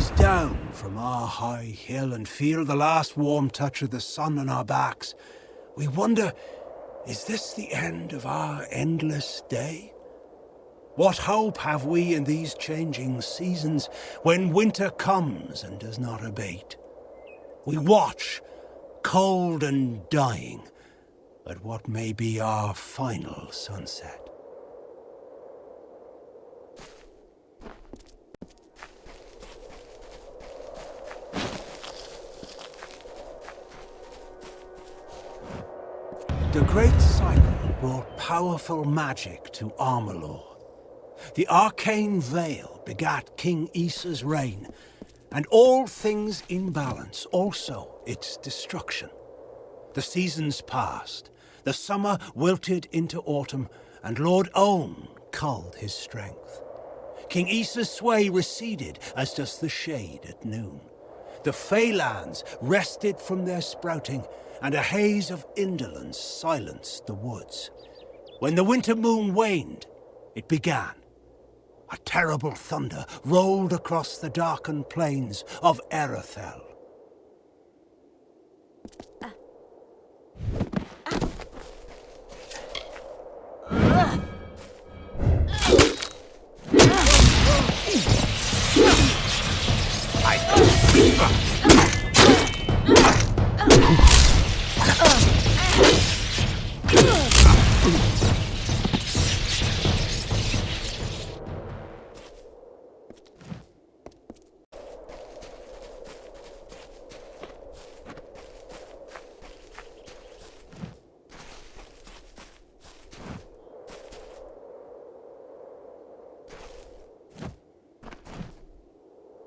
gaze down from our high hill and feel the last warm touch of the sun on our backs, we wonder, is this the end of our endless day? What hope have we in these changing seasons when winter comes and does not abate? We watch, cold and dying, at what may be our final sunset. The Great Cycle brought powerful magic to Amalur. The arcane veil begat King Issa's reign, and all things in balance, also its destruction. The seasons passed, the summer wilted into autumn, and Lord Own culled his strength. King Issa's sway receded, as does the shade at noon. The Feylands rested from their sprouting, and a haze of indolence silenced the woods. When the winter moon waned, it began. A terrible thunder rolled across the darkened plains of Erethel.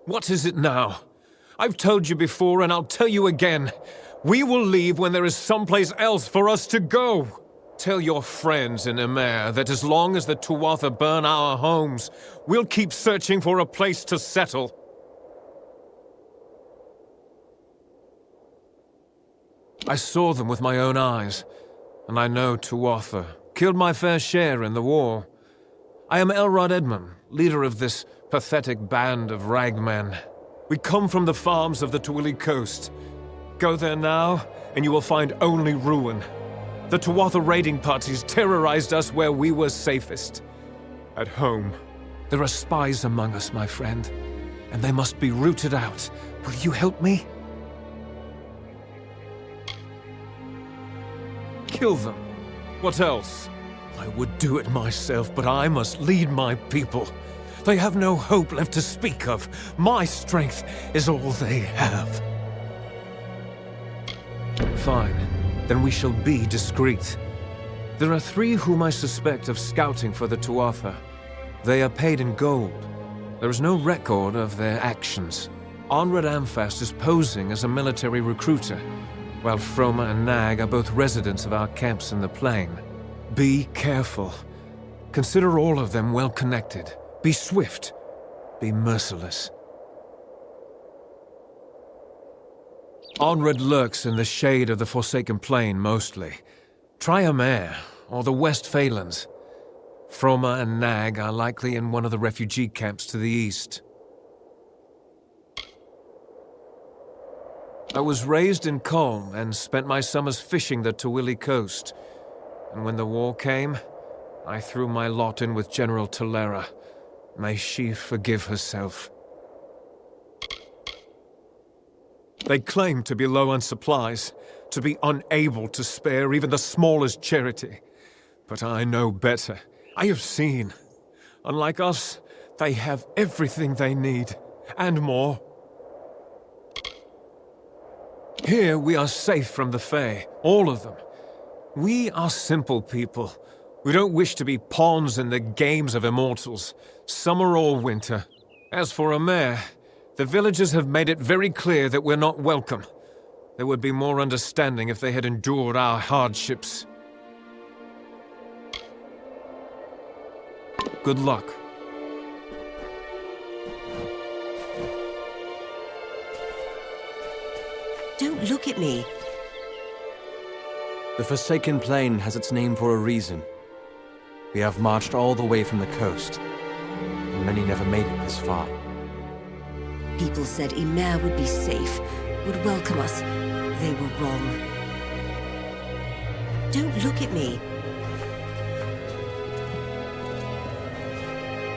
What is it now? I've told you before, and I'll tell you again. We will leave when there is someplace else for us to go. Tell your friends in Emer that as long as the Tuatha burn our homes, we'll keep searching for a place to settle. I saw them with my own eyes, and I know Tuatha killed my fair share in the war. I am Elrod Edmund, leader of this pathetic band of ragmen. We come from the farms of the Twili coast. Go there now, and you will find only ruin. The Tuatha raiding parties terrorized us where we were safest. At home. There are spies among us, my friend, and they must be rooted out. Will you help me? Kill them. What else? I would do it myself, but I must lead my people. They have no hope left to speak of. My strength is all they have. Fine. Then we shall be discreet. There are 3 whom I suspect of scouting for the Tuatha. They are paid in gold. There is no record of their actions. Onred Amphast is posing as a military recruiter, while Froma and Nag are both residents of our camps in the plain. Be careful. Consider all of them well connected. Be swift. Be merciless. Onred lurks in the shade of the Forsaken Plain, mostly. Try Emer, or the West Phalanx. Froma and Nag are likely in one of the refugee camps to the east. I was raised in Colm and spent my summers fishing the Twili coast. And when the war came, I threw my lot in with General Tolera. May she forgive herself. They claim to be low on supplies, to be unable to spare even the smallest charity. But I know better. I have seen. Unlike us, they have everything they need, and more. Here we are safe from the Fae, all of them. We are simple people. We don't wish to be pawns in the games of immortals, summer or winter. As for Emer, the villagers have made it very clear that we're not welcome. There would be more understanding if they had endured our hardships. Good luck. Don't look at me. The Forsaken Plain has its name for a reason. We have marched all the way from the coast, and many never made it this far. people said Emer would be safe, would welcome us. They were wrong. Don't look at me.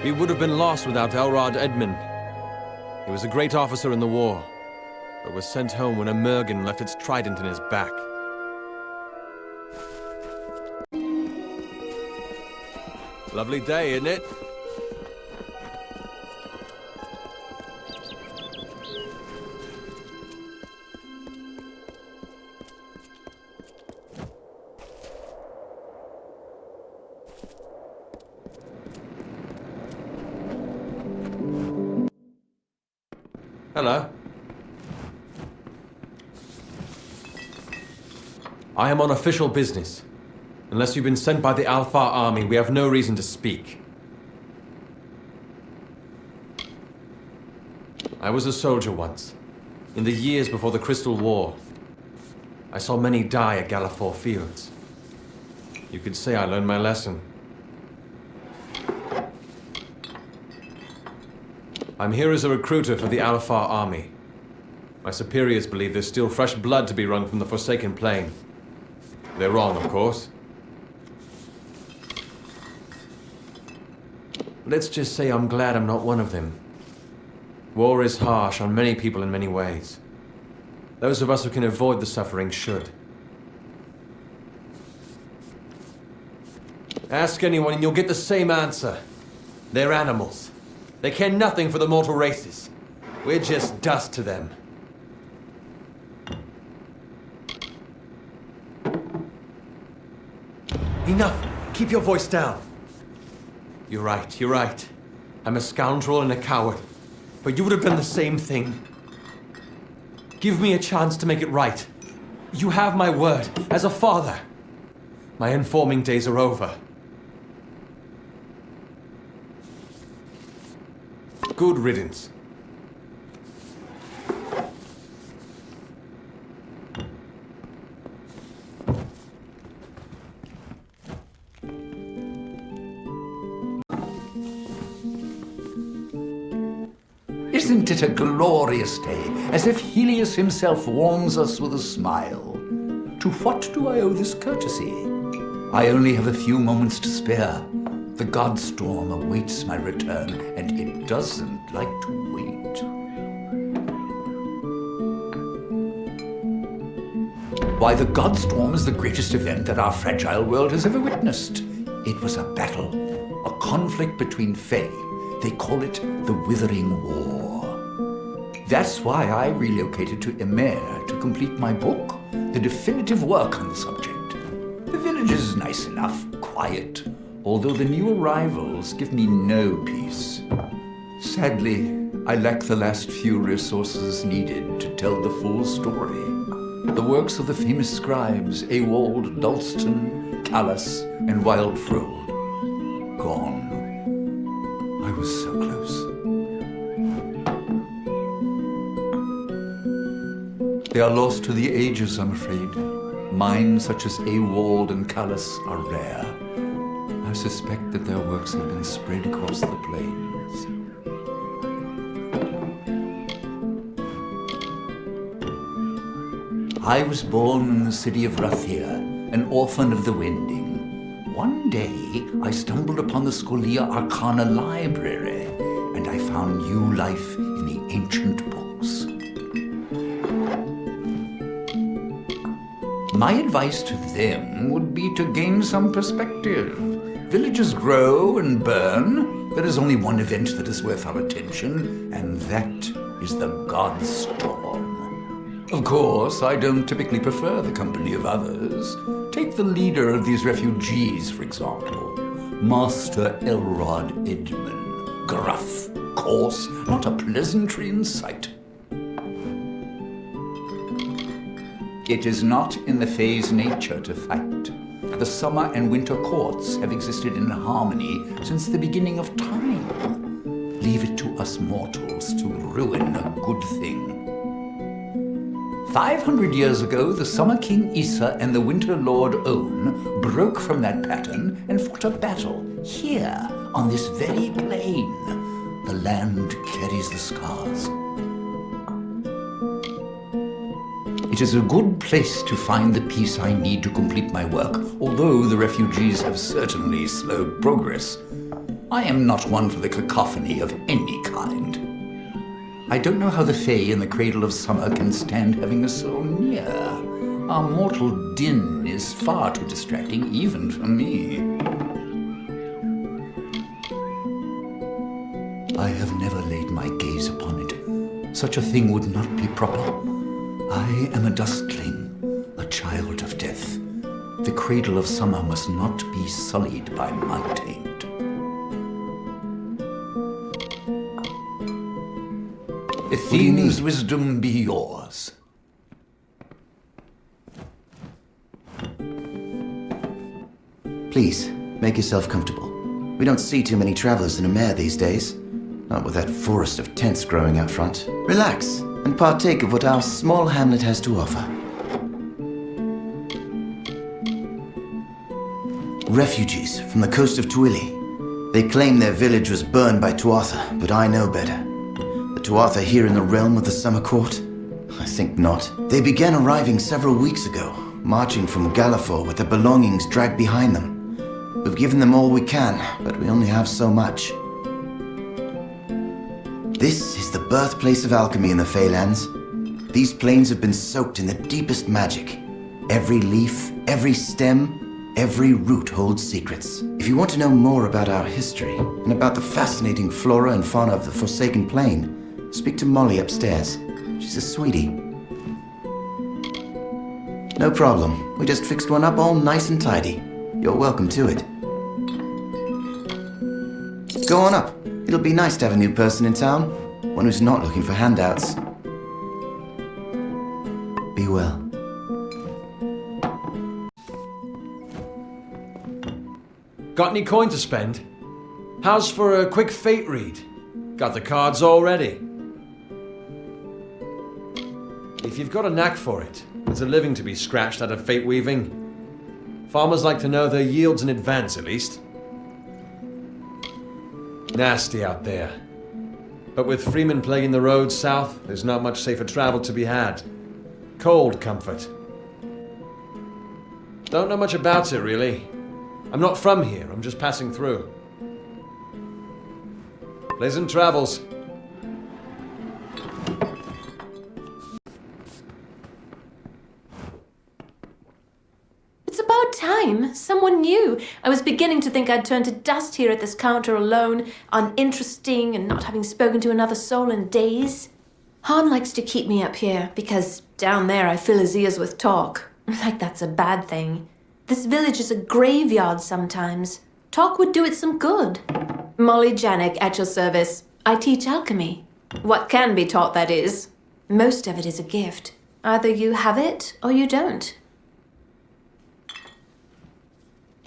We would have been lost without Elrod Edmund. He was a great officer in the war, but was sent home when a Mergen left its trident in his back. Lovely day, isn't it? Hello. I am on official business. Unless you've been sent by the Alpha army, we have no reason to speak. I was a soldier once, in the years before the Crystal War. I saw many die at Gallifore Fields. You could say I learned my lesson. I'm here as a recruiter for the Alpha army. My superiors believe there's still fresh blood to be wrung from the Forsaken Plain. They're wrong, of course. Let's just say I'm glad I'm not one of them. War is harsh on many people in many ways. Those of us who can avoid the suffering should. Ask anyone and you'll get the same answer. They're animals. They care nothing for the mortal races. We're just dust to them. Enough! Keep your voice down. You're right, you're right. I'm a scoundrel and a coward. But you would have done the same thing. Give me a chance to make it right. You have my word, as a father. My informing days are over. Good riddance. Isn't it a glorious day, as if Helios himself warms us with a smile? To what do I owe this courtesy? I only have a few moments to spare. The Godstorm awaits my return, and it doesn't like to wait. Why, the Godstorm is the greatest event that our fragile world has ever witnessed. It was a battle, a conflict between Fae. They call it the Withering War. That's why I relocated to Emer to complete my book, the definitive work on the subject. The village is nice enough, quiet, although the new arrivals give me no peace. Sadly, I lack the last few resources needed to tell the full story. The works of the famous scribes Ewald, Dalston, Callus, and Wildfrold. Gone. I was so close. They are lost to the ages, I'm afraid. Minds such as Ewald and Callus are rare. I suspect that their works have been spread across the plains. I was born in the city of Rathir, an orphan of the Wending. One day, I stumbled upon the Scholia Arcana library, and I found new life in the ancient books. My advice to them would be to gain some perspective. Villages grow and burn. There is only one event that is worth our attention, and that is the Godstorm. Of course, I don't typically prefer the company of others. Take the leader of these refugees, for example, Master Elrod Edmund. Gruff, coarse, not a pleasantry in sight. It is not in the Fae's nature to fight. The summer and winter courts have existed in harmony since the beginning of time. Leave it to us mortals to ruin a good thing. 500 years ago, the Summer King Issa and the Winter Lord Own broke from that pattern and fought a battle here on this very plain. The land carries the scars. It is a good place to find the peace I need to complete my work, although the refugees have certainly slowed progress. I am not one for the cacophony of any kind. I don't know how the Fae in the Cradle of Summer can stand having us so near. Our mortal din is far too distracting, even for me. I have never laid my gaze upon it. Such a thing would not be proper. I am a dustling, a child of death. The Cradle of Summer must not be sullied by my taint. Athene's wisdom be yours. Please, make yourself comfortable. We don't see too many travelers in a mare these days. Not with that forest of tents growing out front. Relax and partake of what our small hamlet has to offer. Refugees from the coast of Twili. They claim their village was burned by Tuatha, but I know better. The Tuatha here in the realm of the Summer Court? I think not. They began arriving several weeks ago, marching from Galafor with their belongings dragged behind them. We've given them all we can, but we only have so much. This is the birthplace of alchemy in the Feylands. These plains have been soaked in the deepest magic. Every leaf, every stem, every root holds secrets. If you want to know more about our history, and about the fascinating flora and fauna of the Forsaken Plain, speak to Molly upstairs. She's a sweetie. No problem. We just fixed one up all nice and tidy. You're welcome to it. Go on up. It'll be nice to have a new person in town. One who's not looking for handouts. Be well. Got any coin to spend? How's for a quick fate read? Got the cards all ready? If you've got a knack for it, there's a living to be scratched out of fate weaving. Farmers like to know their yields in advance, at least. Nasty out there. But with Freeman plaguing the roads south, there's not much safer travel to be had. Cold comfort. Don't know much about it, really. I'm not from here, I'm just passing through. Pleasant travels. It's about time. Someone new. I was beginning to think I'd turned to dust here at this counter alone, uninteresting and not having spoken to another soul in days. Han likes to keep me up here because down there I fill his ears with talk. Like that's a bad thing. This village is a graveyard sometimes. Talk would do it some good. Molly Janik at your service. I teach alchemy. What can be taught, that is. Most of it is a gift. Either you have it or you don't.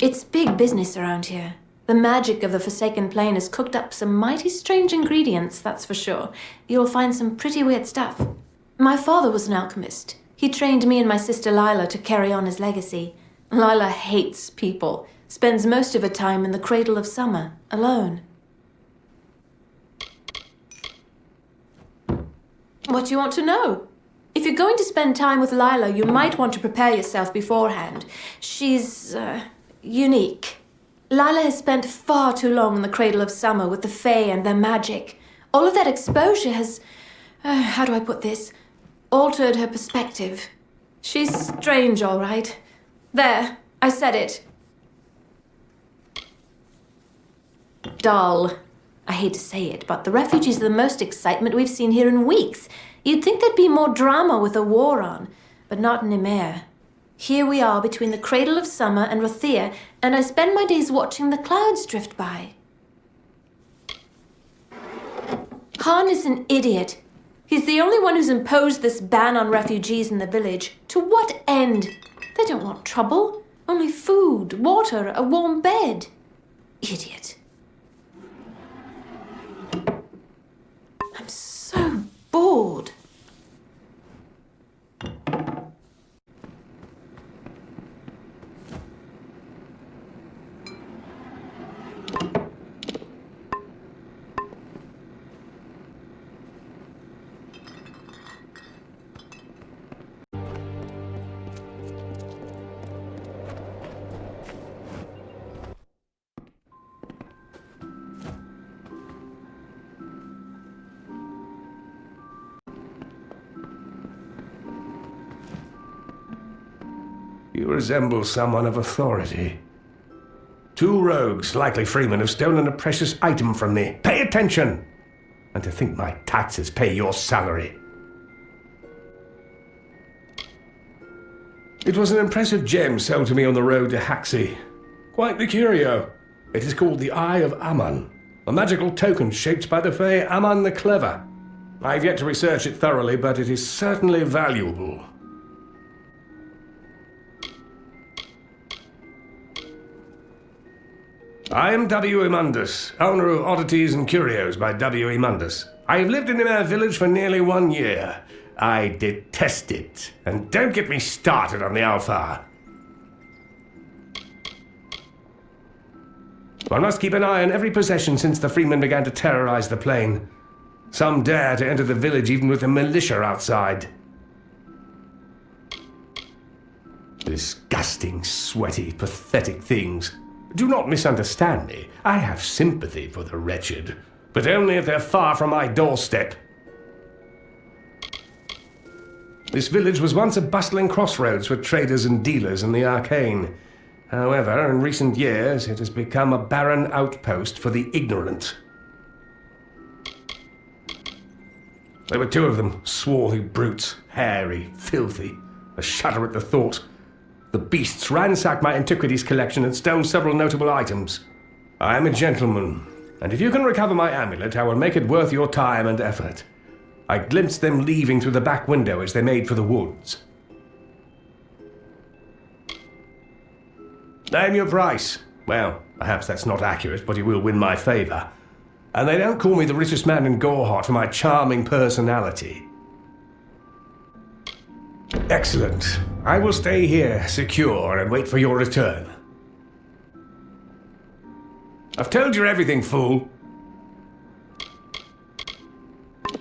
It's big business around here. The magic of the Forsaken Plain has cooked up some mighty strange ingredients, that's for sure. You'll find some pretty weird stuff. My father was an alchemist. He trained me and my sister Lila to carry on his legacy. Lila hates people, spends most of her time in the Cradle of Summer, alone. What do you want to know? If you're going to spend time with Lila, you might want to prepare yourself beforehand. She's, unique. Lila has spent far too long in the Cradle of Summer with the Fae and their magic. All of that exposure has, how do I put this, altered her perspective. She's strange, all right. There, I said it. Dull. I hate to say it, but the refugees are the most excitement we've seen here in weeks. You'd think there'd be more drama with a war on, but not in Ymir. Here we are between the Cradle of Summer and Rothea, and I spend my days watching the clouds drift by. Han is an idiot. He's the only one who's imposed this ban on refugees in the village. To what end? They don't want trouble. Only food, water, a warm bed. Idiot. I'm so bored. You resemble someone of authority. 2 rogues, likely freemen, have stolen a precious item from me. Pay attention! And to think my taxes pay your salary. It was an impressive gem sold to me on the road to Haxi. Quite the curio. It is called the Eye of Aman, a magical token shaped by the Fae Aman the Clever. I've yet to research it thoroughly, but it is certainly valuable. I am W. Mundus, owner of Oddities and Curios by W. Mundus. I have lived in our village for nearly 1 year. I detest it. And don't get me started on the Alpha. One must keep an eye on every possession since the freemen began to terrorize the plain. Some dare to enter the village even with the militia outside. Disgusting, sweaty, pathetic things. Do not misunderstand me. I have sympathy for the wretched, but only if they're far from my doorstep. This village was once a bustling crossroads for traders and dealers in the arcane. However, in recent years, it has become a barren outpost for the ignorant. There were 2 of them, swarthy brutes, hairy, filthy. I shudder at the thought. The beasts ransacked my antiquities collection and stole several notable items. I am a gentleman, and if you can recover my amulet, I will make it worth your time and effort. I glimpsed them leaving through the back window as they made for the woods. Name your price. Well, perhaps that's not accurate, but you will win my favor. And they don't call me the richest man in Gorehart for my charming personality. Excellent. I will stay here, secure, and wait for your return. I've told you everything, fool.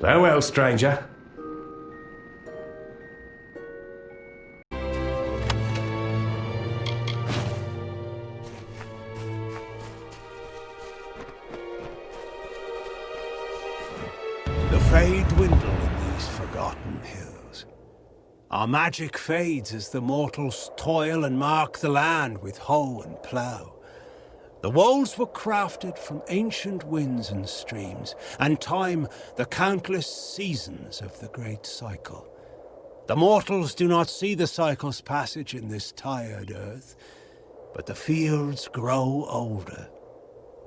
Farewell, stranger. The Fae dwindle in these forgotten hills. Our magic fades as the mortals toil and mark the land with hoe and plough. The walls were crafted from ancient winds and streams, and time the countless seasons of the great cycle. The mortals do not see the cycle's passage in this tired earth, but the fields grow older,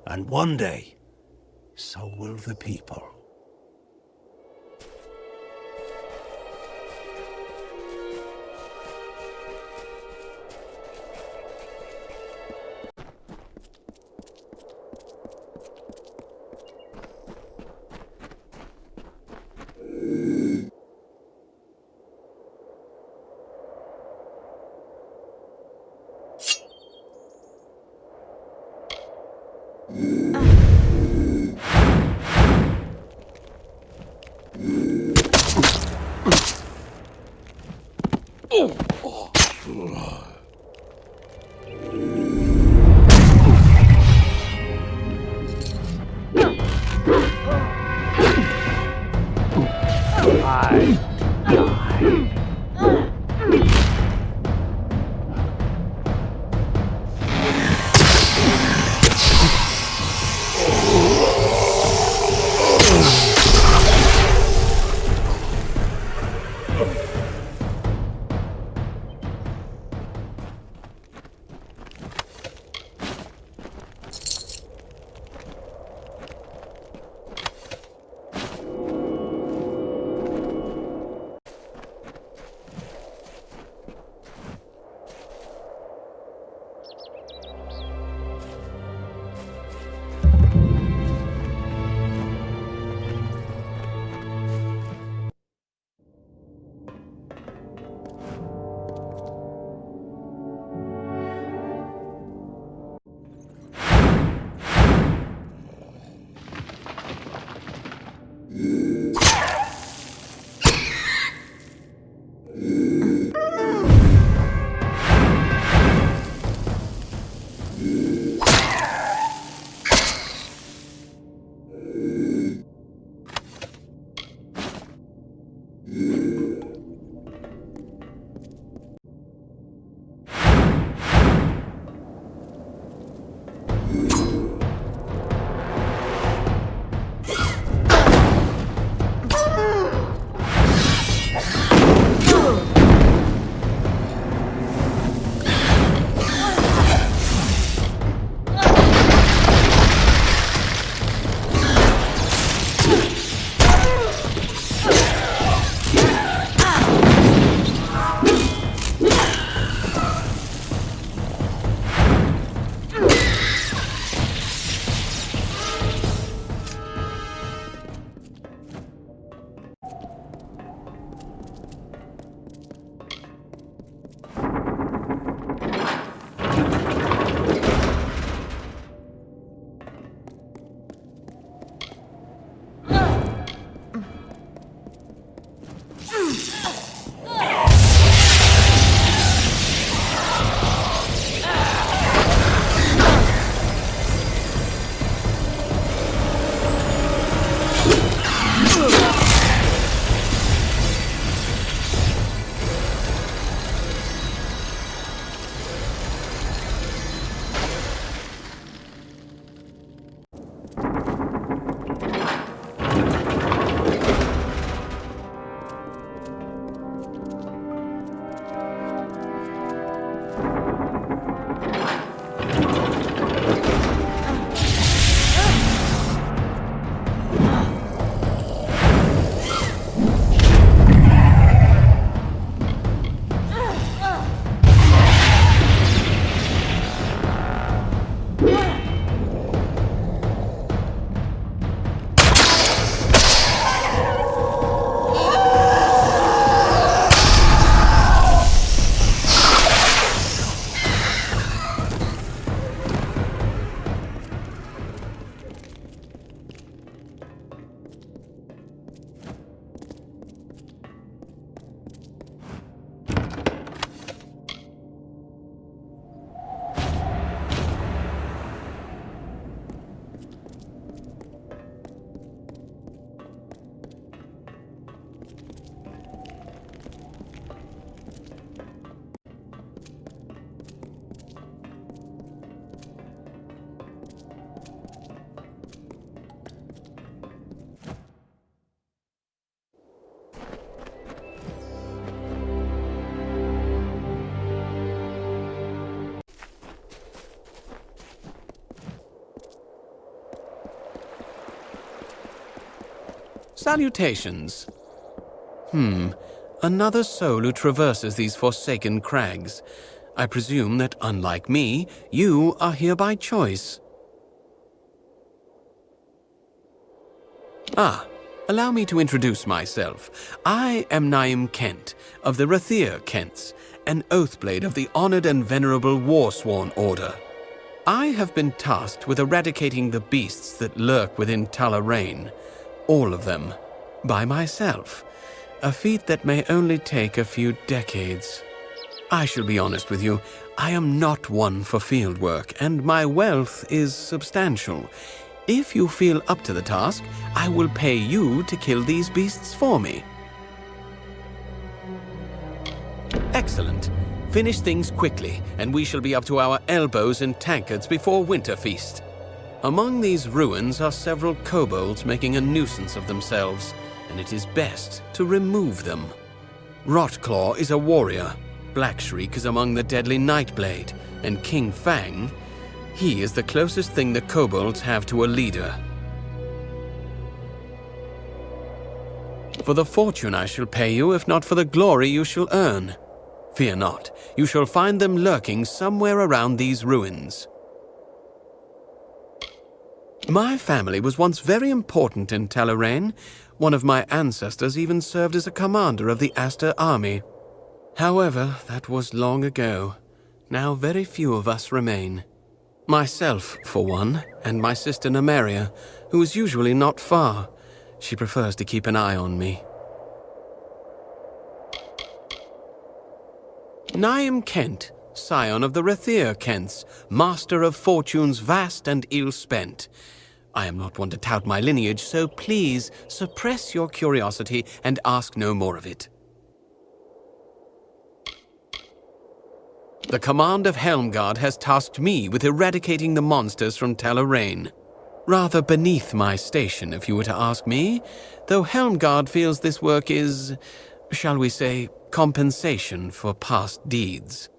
and one day, so will the people. Salutations. Another soul who traverses these forsaken crags. I presume that, unlike me, you are here by choice. Allow me to introduce myself. I am Naim Kent, of the Rathir Kents, an Oathblade of the honored and venerable Warsworn Order. I have been tasked with eradicating the beasts that lurk within Talarain, all of them, by myself, a feat that may only take a few decades. I shall be honest with you, I am not one for field work, and my wealth is substantial. If you feel up to the task, I will pay you to kill these beasts for me. Excellent. Finish things quickly, and we shall be up to our elbows in tankards before Winterfeast. Among these ruins are several kobolds making a nuisance of themselves, and it is best to remove them. Rotclaw is a warrior, Blackshriek is among the deadly Nightblade, and King Fang, he is the closest thing the kobolds have to a leader. For the fortune I shall pay you, if not for the glory you shall earn. Fear not, you shall find them lurking somewhere around these ruins. My family was once very important in Talarain. One of my ancestors even served as a commander of the Aster army. However, that was long ago. Now very few of us remain. Myself, for one, and my sister Nemeria, who is usually not far. She prefers to keep an eye on me. Naim Kent, scion of the Rathir Kents, master of fortunes vast and ill-spent. I am not one to tout my lineage, so please suppress your curiosity and ask no more of it. The command of Helmgard has tasked me with eradicating the monsters from Talarain. Rather beneath my station, if you were to ask me, though Helmgard feels this work is, shall we say, compensation for past deeds.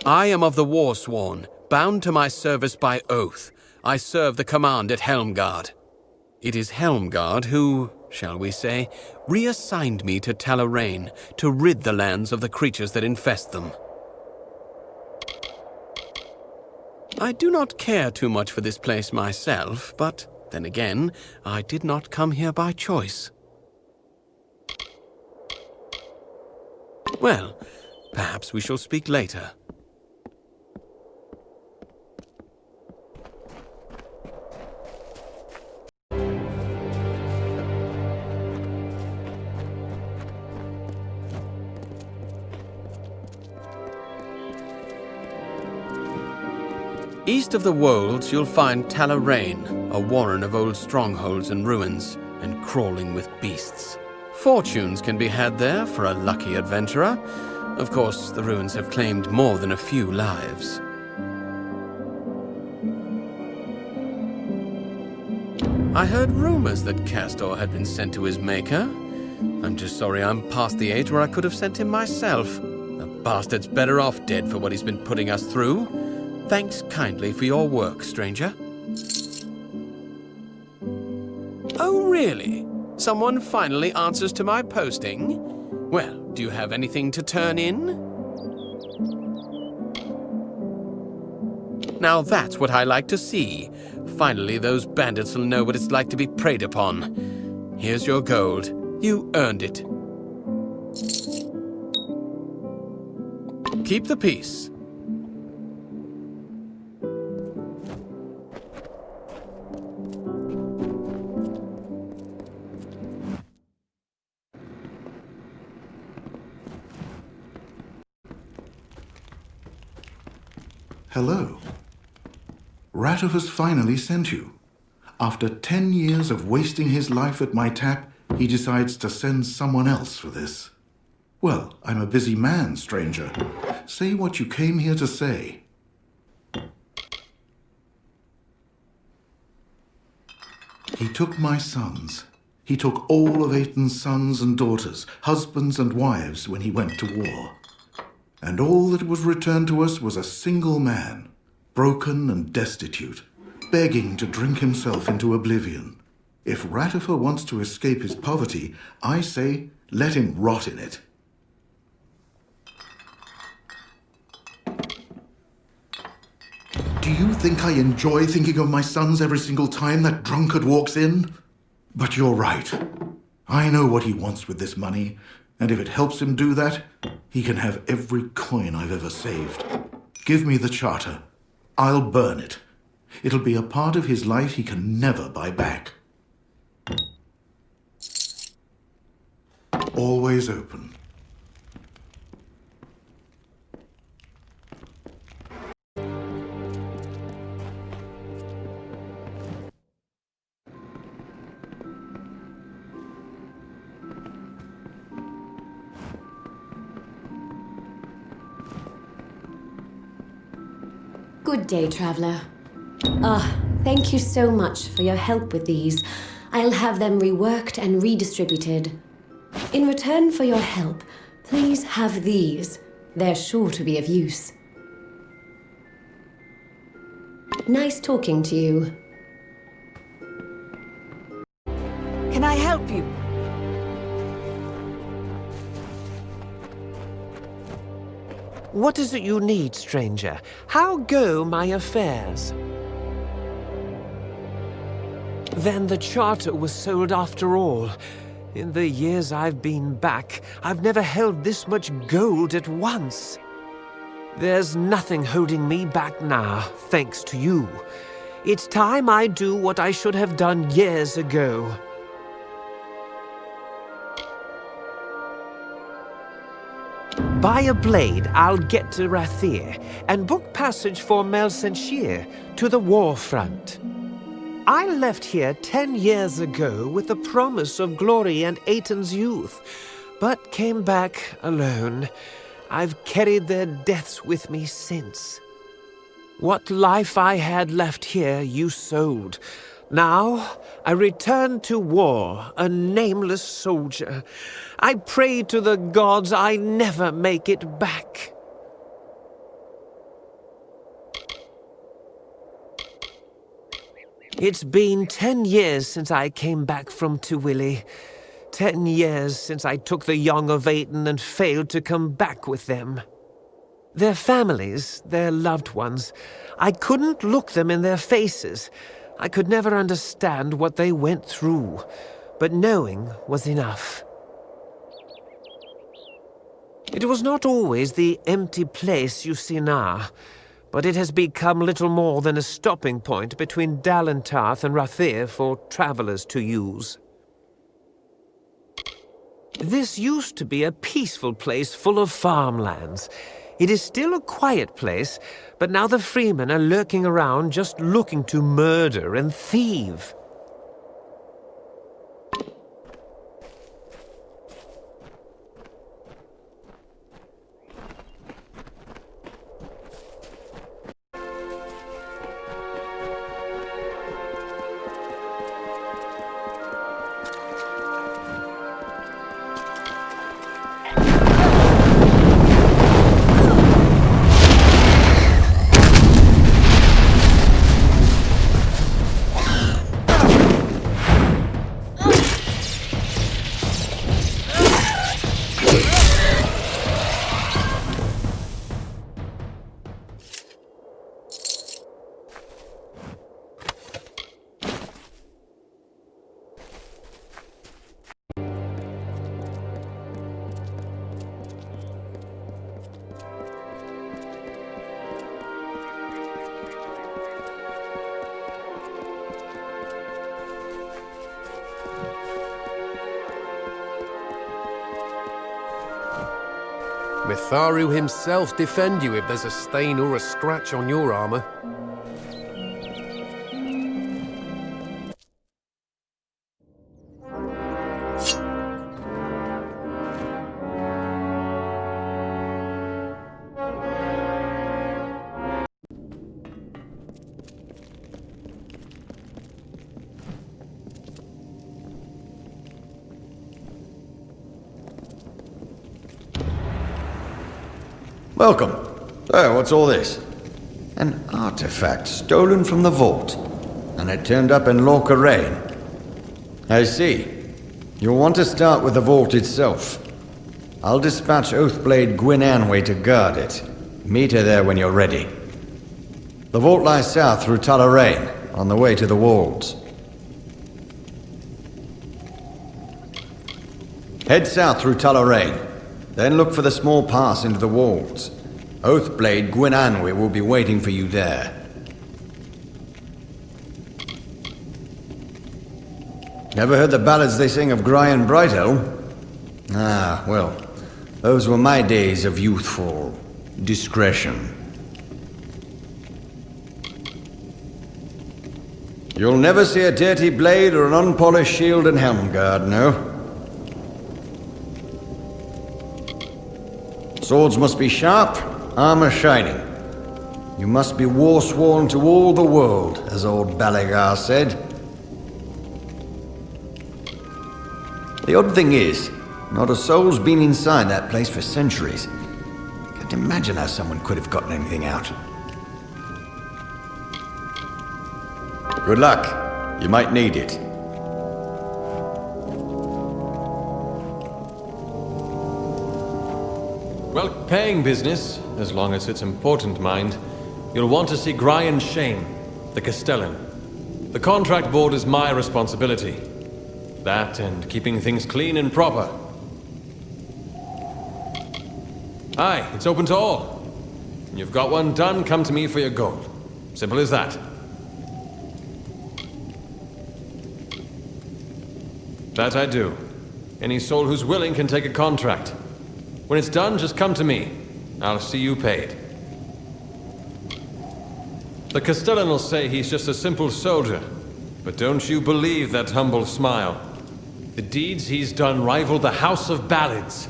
I am of the Warsworn, bound to my service by oath. I serve the command at Helmgard. It is Helmgard who, shall we say, reassigned me to Talarain to rid the lands of the creatures that infest them. I do not care too much for this place myself, but then again, I did not come here by choice. Well, perhaps we shall speak later. East of the Wolds, you'll find Talarain, a warren of old strongholds and ruins, and crawling with beasts. Fortunes can be had there for a lucky adventurer. Of course, the ruins have claimed more than a few lives. I heard rumors that Castor had been sent to his maker. I'm just sorry I'm past the age where I could have sent him myself. The bastard's better off dead for what he's been putting us through. Thanks kindly for your work, stranger. Oh, really? Someone finally answers to my posting? Well, do you have anything to turn in? Now that's what I like to see. Finally, those bandits will know what it's like to be preyed upon. Here's your gold. You earned it. Keep the peace. Hello. Ratov has finally sent you. After 10 years of wasting his life at my tap, he decides to send someone else for this. Well, I'm a busy man, stranger. Say what you came here to say. He took my sons. He took all of Aiton's sons and daughters, husbands and wives when he went to war. And all that was returned to us was a single man, broken and destitute, begging to drink himself into oblivion. If Ratifer wants to escape his poverty, I say let him rot in it. Do you think I enjoy thinking of my sons every single time that drunkard walks in? But you're right. I know what he wants with this money, and if it helps him do that, he can have every coin I've ever saved. Give me the charter. I'll burn it. It'll be a part of his life he can never buy back. Always open. Good day, traveler. Thank you so much for your help with these. I'll have them reworked and redistributed. In return for your help, please have these. They're sure to be of use. Nice talking to you. Can I help you? What is it you need, stranger? How go my affairs? Then the charter was sold after all. In the years I've been back, I've never held this much gold at once. There's nothing holding me back now, thanks to you. It's time I do what I should have done years ago. Buy a blade, I'll get to Rathir, and book passage for Melsenshir to the war front. I left here 10 years ago with the promise of glory and Aiton's youth, but came back alone. I've carried their deaths with me since. What life I had left here you sold. Now I return to war, a nameless soldier. I pray to the gods I never make it back. It's been 10 years since I came back from Tuwili. 10 years since I took the young of Aiton and failed to come back with them. Their families, their loved ones, I couldn't look them in their faces. I could never understand what they went through, but knowing was enough. It was not always the empty place you see now, but it has become little more than a stopping point between Dalentarth and Rathir for travelers to use. This used to be a peaceful place full of farmlands. It is still a quiet place, but now the freemen are lurking around just looking to murder and thieve. Mitharu himself defend you if there's a stain or a scratch on your armor. Welcome. Oh, what's all this? An artifact stolen from the vault. and it turned up in Lorca. I see. You'll want to start with the vault itself. I'll dispatch Oathblade Gwyn Anway to guard it. Meet her there when you're ready. The vault lies south through Tullaraine, on the way to the walls. Head south through Tullaraine, then look for the small pass into the walls. Oathblade Gwyn Anway will be waiting for you there. Never heard the ballads they sing of Brian Brighthelm? Ah, well, those were my days of youthful discretion. You'll never see a dirty blade or an unpolished shield in Helmgard, no? Swords must be sharp, armor shining. You must be war-sworn to all the world, as old Balagar said. The odd thing is, not a soul's been inside that place for centuries. Can't imagine how someone could have gotten anything out. Good luck. You might need it. Well, paying business, as long as it's important, mind. You'll want to see Grian Shane, the Castellan. The contract board is my responsibility. That and keeping things clean and proper. Aye, it's open to all. You've got one done, come to me for your gold. Simple as that. That I do. Any soul who's willing can take a contract. When it's done, just come to me. I'll see you paid. The Castellan will say he's just a simple soldier, but don't you believe that humble smile. The deeds he's done rival the House of Ballads.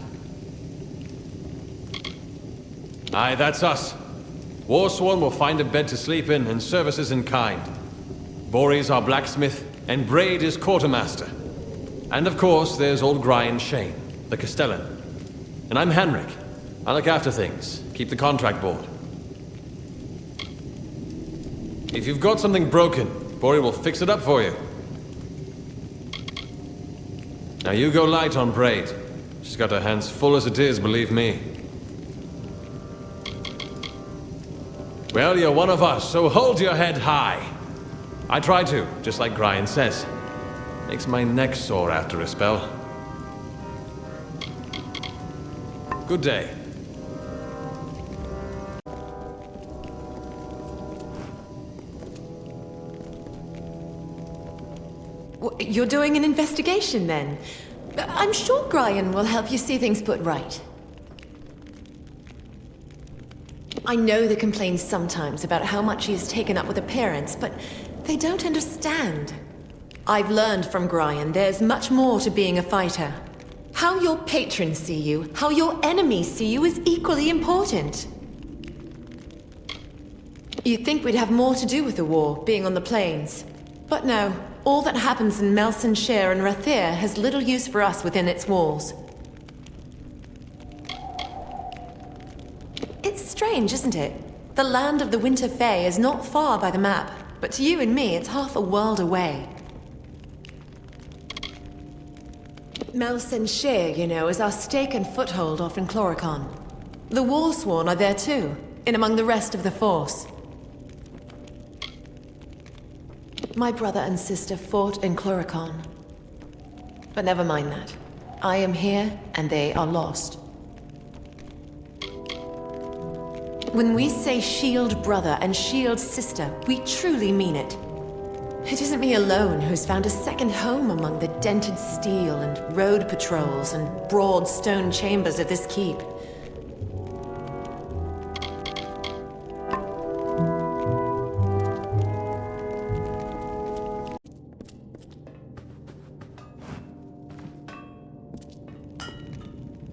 Aye, that's us. Warsworn will find a bed to sleep in and services in kind. Bore's our blacksmith, and Braid is quartermaster. And of course, there's old Grian Shane, the Castellan. And I'm Henrik. I look after things, keep the contract board. If you've got something broken, Bore will fix it up for you. Now you go light on Braid. She's got her hands full as it is, believe me. Well, you're one of us, so hold your head high. I try to, just like Grian says. Makes my neck sore after a spell. Good day. You're doing an investigation, then? I'm sure Grian will help you see things put right. I know they complain sometimes about how much he is taken up with appearance, but they don't understand. I've learned from Grian there's much more to being a fighter. How your patrons see you, how your enemies see you is equally important. You'd think we'd have more to do with the war, being on the plains. But no, all that happens in Melsenshire and Rathir has little use for us within its walls. It's strange, isn't it? The land of the Winter Fae is not far by the map, but to you and me, it's half a world away. Melsenshire, you know, is our stake and foothold off in Chloricon. The Warsworn are there too, in among the rest of the force. My brother and sister fought in Chloricon. But never mind that. I am here, and they are lost. When we say shield brother and shield sister, we truly mean it. It isn't me alone who's found a second home among the dented steel and road patrols and broad stone chambers of this keep.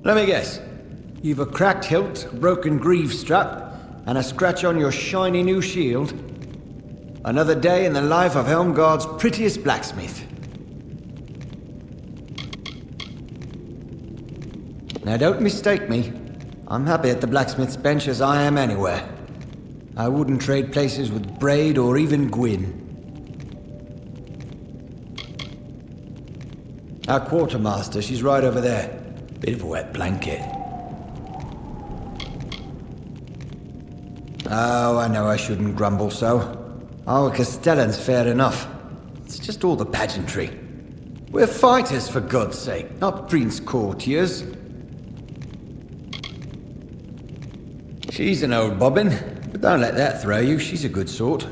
Let me guess. You've a cracked hilt, a broken greave strap, and a scratch on your shiny new shield. Another day in the life of Helmgard's prettiest blacksmith. Now don't mistake me. I'm happy at the blacksmith's bench as I am anywhere. I wouldn't trade places with Braid or even Gwyn. Our quartermaster, she's right over there. Bit of a wet blanket. Oh, I know I shouldn't grumble so. Our Castellan's fair enough. It's just all the pageantry. We're fighters, for God's sake, not prince courtiers. She's an old bobbin, but don't let that throw you. She's a good sort.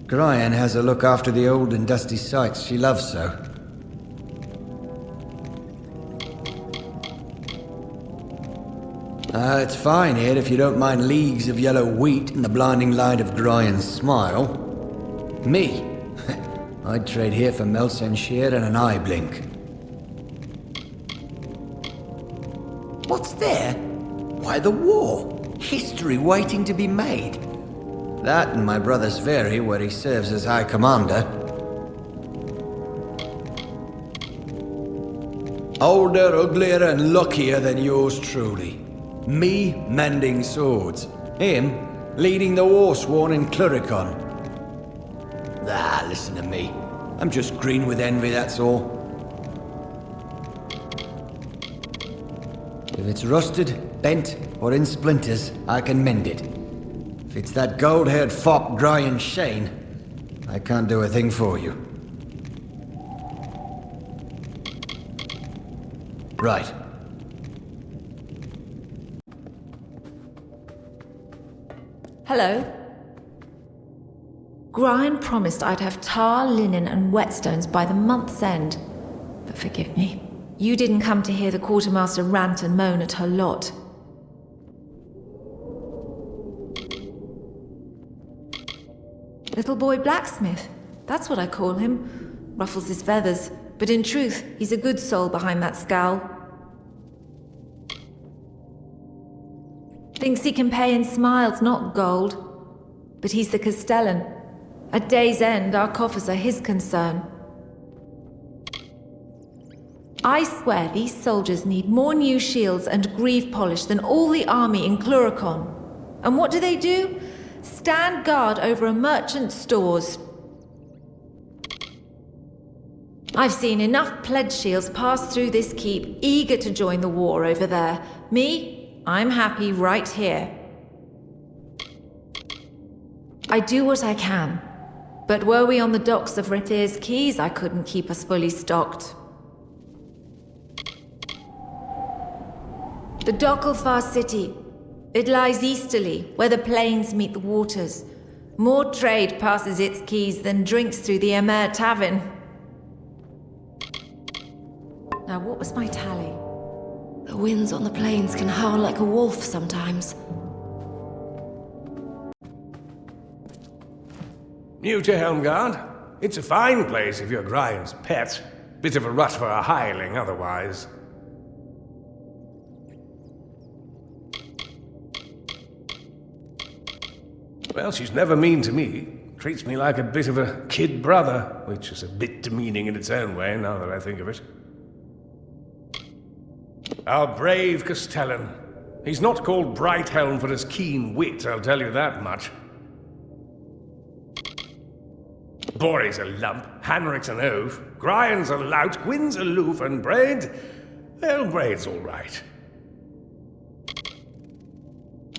Grian has her look after the old and dusty sites she loves so. It's fine here if you don't mind leagues of yellow wheat and the blinding light of Grian's smile. Me? I'd trade here for Melsenshire and an eye blink. What's there? Why, the war. History waiting to be made. That and my brother's Ferry, where he serves as High Commander. Older, uglier, and luckier than yours truly. Me mending swords. Him leading the Warsworn in Cluricon. Ah, listen to me. I'm just green with envy, that's all. If it's rusted, bent, or in splinters, I can mend it. If it's that gold-haired fop Grian Shane, I can't do a thing for you. Right. Hello? Grian promised I'd have tar, linen, and whetstones by the month's end. But forgive me. You didn't come to hear the quartermaster rant and moan at her lot. Little boy blacksmith. That's what I call him. Ruffles his feathers. But in truth, he's a good soul behind that scowl. Thinks he can pay in smiles, not gold. But he's the Castellan. At day's end, our coffers are his concern. I swear these soldiers need more new shields and greave polish than all the army in Cluricon. And what do? Stand guard over a merchant's stores. I've seen enough pledge shields pass through this keep, eager to join the war over there. Me, I'm happy right here. I do what I can. But were we on the docks of Rathir's Keys, I couldn't keep us fully stocked. The Docklefar city. It lies easterly, where the plains meet the waters. More trade passes its quays than drinks through the Amer Tavern. Now, what was my tally? The winds on the plains can howl like a wolf sometimes. New to Helmgard? It's a fine place if you're Grian's pet. Bit of a rut for a hireling otherwise. Well, she's never mean to me. Treats me like a bit of a kid brother, which is a bit demeaning in its own way, now that I think of it. Our brave Castellan. He's not called Brighthelm for his keen wit, I'll tell you that much. Bori's a lump, Hanric's an oaf, Grian's a lout, Gwyn's aloof, and Braid... well, Braid's all right.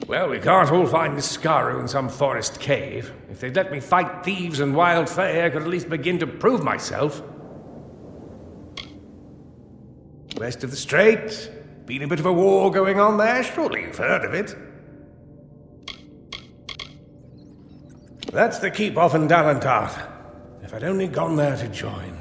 Well, we can't all find Scaru in some forest cave. If they'd let me fight thieves and wild fae, I could at least begin to prove myself. West of the Strait. Been a bit of a war going on there. Surely you've heard of it. That's the keep off in Dalantarth. If I'd only gone there to join.